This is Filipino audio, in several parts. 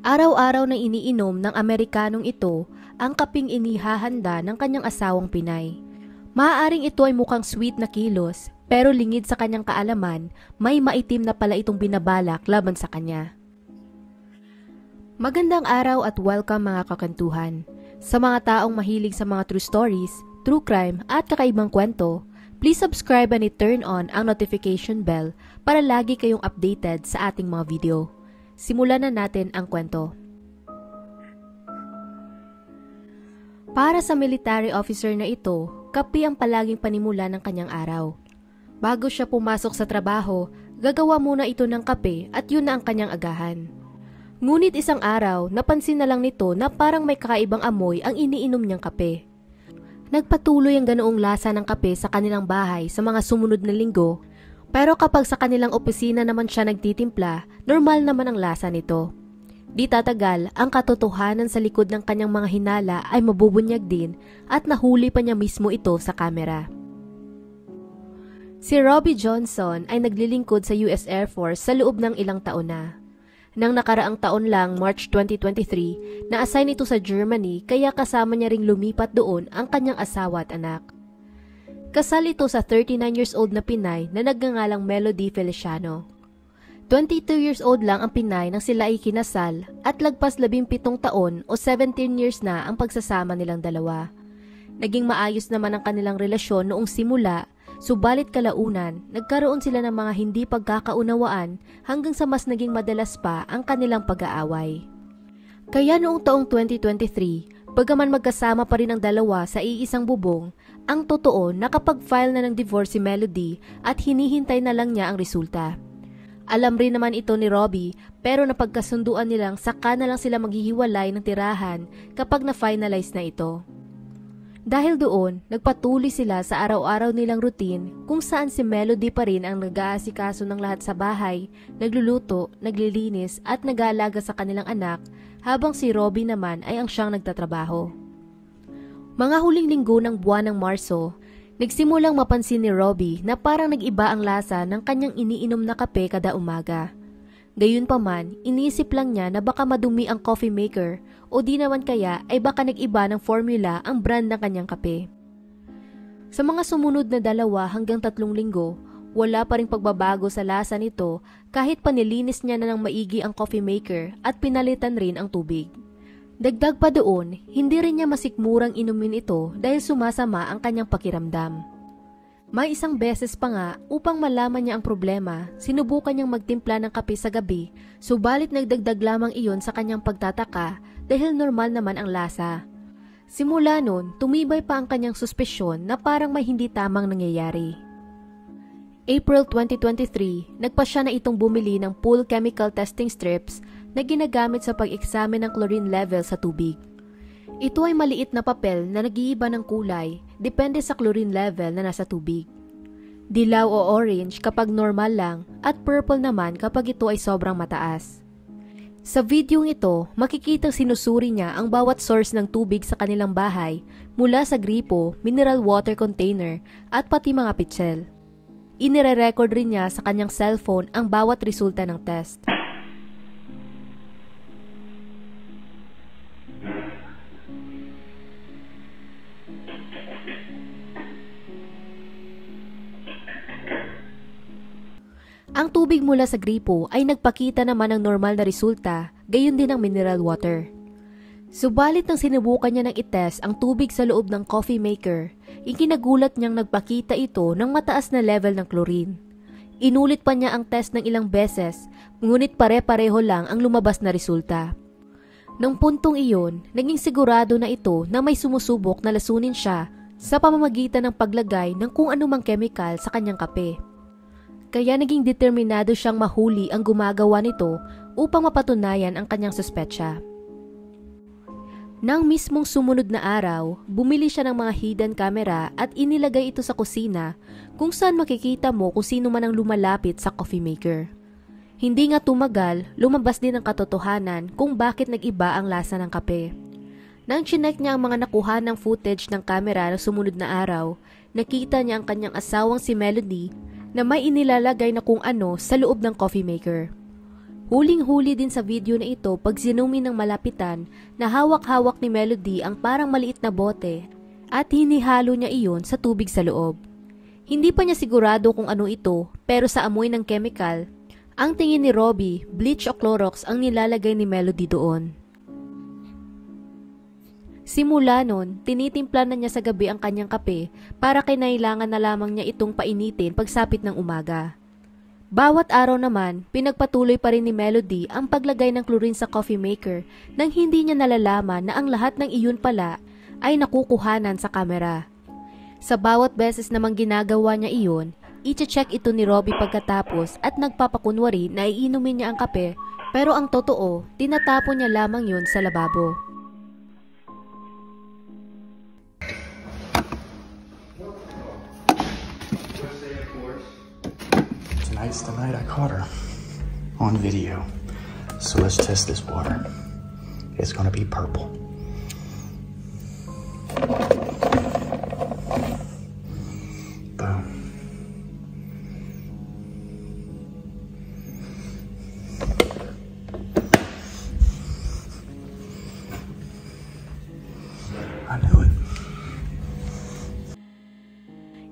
Araw-araw na iniinom ng Amerikanong ito ang kaping inihahanda ng kanyang asawang Pinay. Maaaring ito ay mukhang sweet na kilos, pero lingid sa kanyang kaalaman, may maitim na pala itong binabalak laban sa kanya. Magandang araw at welcome mga kakantuhan. Sa mga taong mahilig sa mga true stories, true crime at kakaibang kwento, please subscribe and i-turn on ang notification bell para lagi kayong updated sa ating mga video. Simulan na natin ang kwento. Para sa military officer na ito, kape ang palaging panimula ng kanyang araw. Bago siya pumasok sa trabaho, gagawa muna ito ng kape at yun na ang kanyang agahan. Ngunit isang araw, napansin na lang nito na parang may kakaibang amoy ang iniinom niyang kape. Nagpatuloy ang ganoong lasa ng kape sa kanilang bahay sa mga sumunod na linggo, pero kapag sa kanilang opisina naman siya nagtitimpla, normal naman ang lasa nito. Di tatagal, ang katotohanan sa likod ng kanyang mga hinala ay mabubunyag din at nahuli pa niya mismo ito sa kamera. Si Robbie Johnson ay naglilingkod sa US Air Force sa loob ng ilang taon na. Nang nakaraang taon lang, March 2023, na-assign ito sa Germany kaya kasama niya ring lumipat doon ang kanyang asawa at anak. Kasal ito sa 39 years old na Pinay na nagngangalang Melody Feliciano. 22 years old lang ang Pinay nang sila ay kinasal at lagpas 17 taon o 17 years na ang pagsasama nilang dalawa. Naging maayos naman ang kanilang relasyon noong simula, subalit kalaunan, nagkaroon sila ng mga hindi pagkakaunawaan hanggang sa mas naging madalas pa ang kanilang pag-aaway. Kaya noong taong 2023, bagaman magkasama pa rin ang dalawa sa iisang bubong, ang totoo nakapag-file na ng divorce si Melody at hinihintay na lang niya ang resulta. Alam rin naman ito ni Robbie pero napagkasunduan nilang saka na lang sila maghihiwalay ng tirahan kapag na-finalize na ito. Dahil doon, nagpatuloy sila sa araw-araw nilang routine kung saan si Melody pa rin ang nag-aasikaso ng lahat sa bahay, nagluluto, naglilinis at nag-aalaga sa kanilang anak habang si Robbie naman ay ang siyang nagtatrabaho. Mga huling linggo ng buwan ng Marso, nagsimulang mapansin ni Robbie na parang nag-iba ang lasa ng kanyang iniinom na kape kada umaga. Gayunpaman, iniisip lang niya na baka madumi ang coffee maker o di naman kaya ay baka nag-iba ng formula ang brand ng kanyang kape. Sa mga sumunod na 2 hanggang 3 linggo, wala pa ring pagbabago sa lasa nito kahit panilinis niya na ng maigi ang coffee maker at pinalitan rin ang tubig. Dagdag pa doon, hindi rin niya masikmurang inumin ito dahil sumasama ang kanyang pakiramdam. May isang beses pa nga upang malaman niya ang problema, sinubukan niyang magtimpla ng kape sa gabi, subalit nagdagdag lamang iyon sa kanyang pagtataka dahil normal naman ang lasa. Simula noon, tumibay pa ang kanyang suspesyon na parang may hindi tamang nangyayari. April 2023, nagpasya na itong bumili ng pool chemical testing strips na ginagamit sa pag-eksamin ng chlorine level sa tubig. Ito ay maliit na papel na nag-iiba ng kulay depende sa chlorine level na nasa tubig. Dilaw o orange kapag normal lang at purple naman kapag ito ay sobrang mataas. Sa videong ito, makikitang sinusuri niya ang bawat source ng tubig sa kanilang bahay mula sa gripo, mineral water container at pati mga pitsel. Inire-record rin niya sa kanyang cellphone ang bawat resulta ng test. Ang tubig mula sa gripo ay nagpakita naman ng normal na resulta, gayon din ang mineral water. Subalit nang sinubukan niya ng itest ang tubig sa loob ng coffee maker, ikinagulat niyang nagpakita ito ng mataas na level ng chlorine. Inulit pa niya ang test ng ilang beses, ngunit pare-pareho lang ang lumabas na resulta. Nang puntong iyon, naging sigurado na ito na may sumusubok na lasunin siya sa pamamagitan ng paglagay ng kung anumang chemical sa kanyang kape. Kaya naging determinado siyang mahuli ang gumagawa nito upang mapatunayan ang kanyang suspetsya. Nang mismong sumunod na araw, bumili siya ng mga hidden camera at inilagay ito sa kusina kung saan makikita mo kung sino man ang lumalapit sa coffee maker. Hindi nga tumagal, lumabas din ang katotohanan kung bakit nag-iba ang lasa ng kape. Nang chinek niya ang mga nakuha ng footage ng camera na sumunod na araw, nakita niya ang kanyang asawang si Melody na may inilalagay na kung ano sa loob ng coffee maker. Huling-huli din sa video na ito pag sinumi ng malapitan na hawak-hawak ni Melody ang parang maliit na bote at hinihalo niya iyon sa tubig sa loob. Hindi pa niya sigurado kung ano ito, pero sa amoy ng chemical, ang tingin ni Robbie, bleach o Clorox ang nilalagay ni Melody doon. Simula nun, tinitimpla na niya sa gabi ang kanyang kape para kinailangan na lamang niya itong painitin pagsapit ng umaga. Bawat araw naman, pinagpatuloy pa rin ni Melody ang paglagay ng chlorine sa coffee maker nang hindi niya nalalaman na ang lahat ng iyon pala ay nakukuhanan sa kamera. Sa bawat beses namang ginagawa niya iyon, i-check ito ni Robbie pagkatapos at nagpapakunwari na iinumin niya ang kape, pero ang totoo, tinatapon niya lamang yun sa lababo. Tonight's the night I caught her on video. So let's test this water. It's gonna be purple. Boom. I knew it.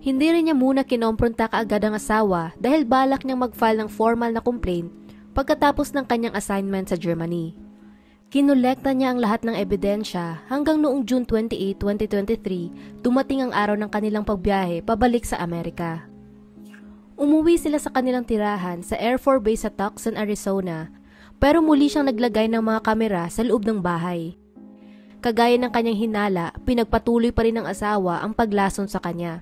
Hindi rin niya muna kinompronta kaagad ang asawa dahil balak niyang mag-file ng formal na complaint pagkatapos ng kanyang assignment sa Germany. Kinolekta niya ang lahat ng ebidensya hanggang noong June 28, 2023, dumating ang araw ng kanilang pagbiyahe pabalik sa Amerika. Umuwi sila sa kanilang tirahan sa Air Force Base sa Tucson, Arizona, pero muli siyang naglagay ng mga kamera sa loob ng bahay. Kagaya ng kanyang hinala, pinagpatuloy pa rin ng asawa ang paglason sa kanya.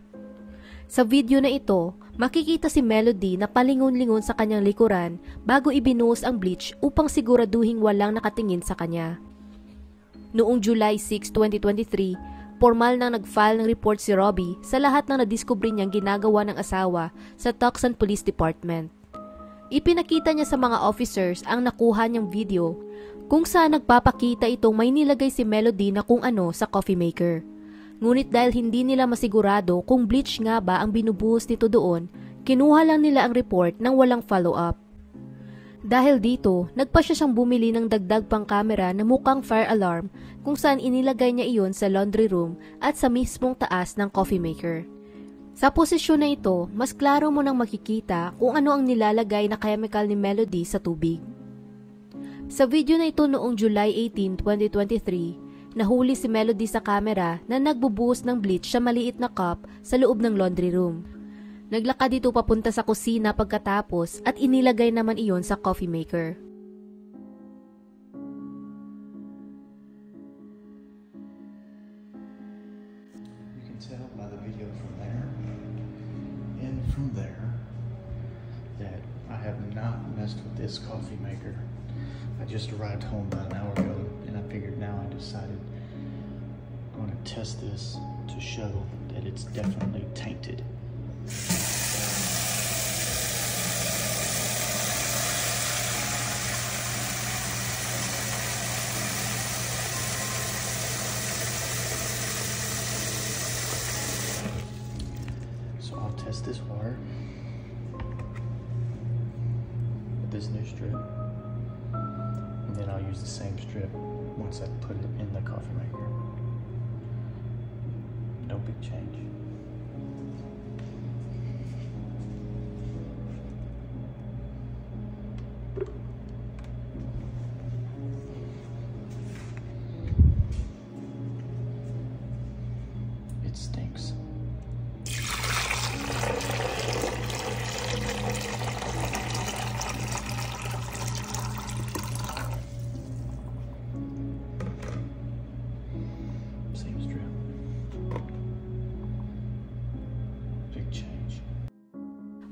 Sa video na ito, makikita si Melody na palingon-lingon sa kanyang likuran bago ibinuhos ang bleach upang siguraduhing walang nakatingin sa kanya. Noong July 6, 2023, formal nang nag-file ng report si Robbie sa lahat ng nadiskubre niyang ginagawa ng asawa sa Tucson Police Department. Ipinakita niya sa mga officers ang nakuha niyang video kung saan nagpapakita itong may nilagay si Melody na kung ano sa coffee maker. Ngunit dahil hindi nila masigurado kung bleach nga ba ang binubuhos nito doon, kinuha lang nila ang report nang walang follow-up. Dahil dito, nagpa siya siyang bumili ng dagdag pang kamera na mukhang fire alarm kung saan inilagay niya iyon sa laundry room at sa mismong taas ng coffee maker. Sa posisyon na ito, mas klaro mo nang makikita kung ano ang nilalagay na chemical ni Melody sa tubig. Sa video na ito noong July 18, 2023, nahuli si Melody sa camera na nagbubuhos ng bleach sa maliit na cup sa loob ng laundry room. Naglakad ito papunta sa kusina pagkatapos at inilagay naman iyon sa coffee maker. You can tell by the video from there and from there that I have not messed with this coffee maker. I just arrived home about an hour ago and I figured now I decided I'm going to test this to show that it's definitely tainted. So I'll test this water with this new strip. And then I'll use the same strip once I put it in the coffee maker. No big change. It stinks.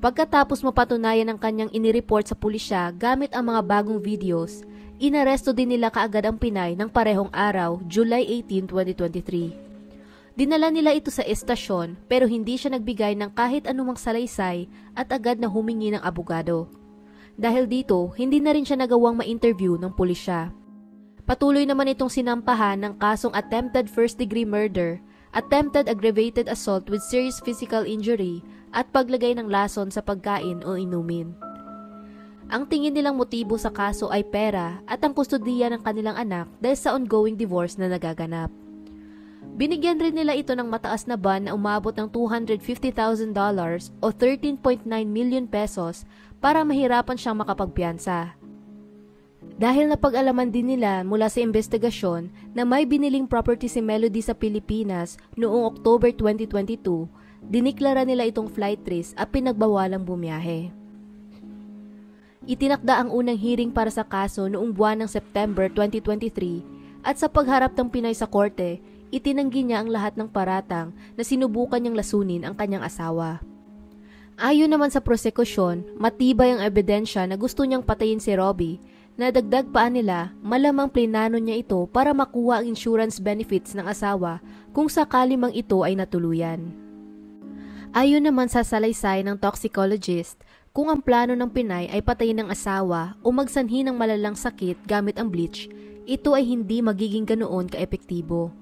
Pagkatapos mapatunayan ang kanyang inireport sa pulisya gamit ang mga bagong videos, inaresto din nila kaagad ang Pinay ng parehong araw, July 18, 2023. Dinala nila ito sa estasyon pero hindi siya nagbigay ng kahit anumang salaysay at agad na humingi ng abogado. Dahil dito, hindi na rin siya nagawang ma-interview ng pulisya. Patuloy naman itong sinampahan ng kasong attempted first-degree murder, attempted aggravated assault with serious physical injury, at paglagay ng lason sa pagkain o inumin. Ang tingin nilang motibo sa kaso ay pera at ang kustodiya ng kanilang anak dahil sa ongoing divorce na nagaganap. Binigyan rin nila ito ng mataas na ban na umabot ng $250,000 o 13.9 million pesos para mahirapan siyang makapagpiyansa. Dahil napag-alaman din nila mula sa investigasyon na may biniling property si Melody sa Pilipinas noong October 2022, diniklara nila itong flight risk at pinagbawalang bumiyahe. Itinakda ang unang hearing para sa kaso noong buwan ng September 2023 at sa pagharap ng Pinay sa korte, itinanggi niya ang lahat ng paratang na sinubukan niyang lasunin ang kanyang asawa. Ayon naman sa prosekusyon, matibay ang ebidensya na gusto niyang patayin si Robbie. Nadagdag pa nila, malamang plinano niya ito para makuha ang insurance benefits ng asawa kung sakali mang ito ay natuluyan. Ayon naman sa salaysay ng toxicologist, kung ang plano ng Pinay ay patayin ng asawa o magsanhi ng malalang sakit gamit ang bleach, ito ay hindi magiging ganoon kaepektibo.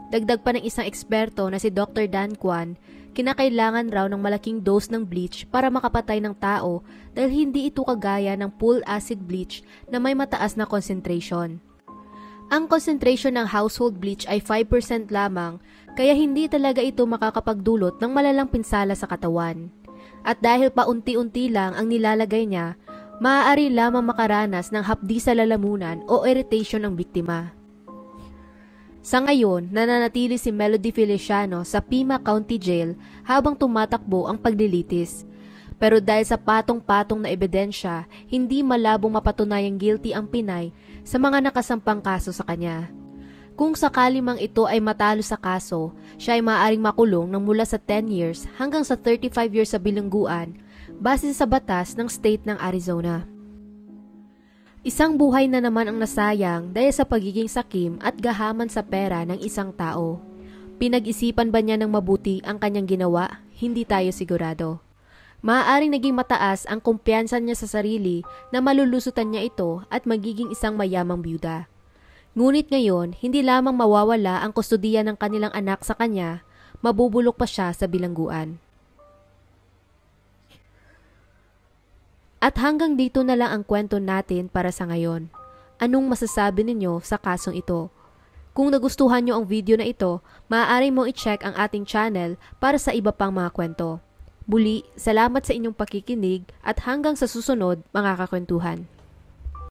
Dagdag pa ng isang eksperto na si Dr. Dan Kwan, kinakailangan raw ng malaking dose ng bleach para makapatay ng tao dahil hindi ito kagaya ng full acid bleach na may mataas na concentration. Ang concentration ng household bleach ay 5% lamang kaya hindi talaga ito makakapagdulot ng malalang pinsala sa katawan. At dahil paunti-unti lang ang nilalagay niya, maaari lamang makaranas ng hapdi sa lalamunan o irritation ng biktima. Sa ngayon, nananatili si Melody Feliciano sa Pima County Jail habang tumatakbo ang paglilitis. Pero dahil sa patong-patong na ebidensya, hindi malabong mapatunayang guilty ang Pinay sa mga nakasampang kaso sa kanya. Kung sakali mang ito ay matalo sa kaso, siya ay maaaring makulong ng mula sa 10 years hanggang sa 35 years sa bilangguan base sa batas ng state ng Arizona. Isang buhay na naman ang nasayang dahil sa pagiging sakim at gahaman sa pera ng isang tao. Pinag-isipan ba niya ng mabuti ang kanyang ginawa? Hindi tayo sigurado. Maaaring naging mataas ang kumpiyansa niya sa sarili na malulusutan niya ito at magiging isang mayamang byuda. Ngunit ngayon, hindi lamang mawawala ang kustodiya ng kanilang anak sa kanya, mabubulok pa siya sa bilangguan. At hanggang dito na lang ang kwento natin para sa ngayon. Anong masasabi ninyo sa kasong ito? Kung nagustuhan nyo ang video na ito, maaari mong i-check ang ating channel para sa iba pang mga kwento. Muli, salamat sa inyong pakikinig at hanggang sa susunod mga kakwentuhan.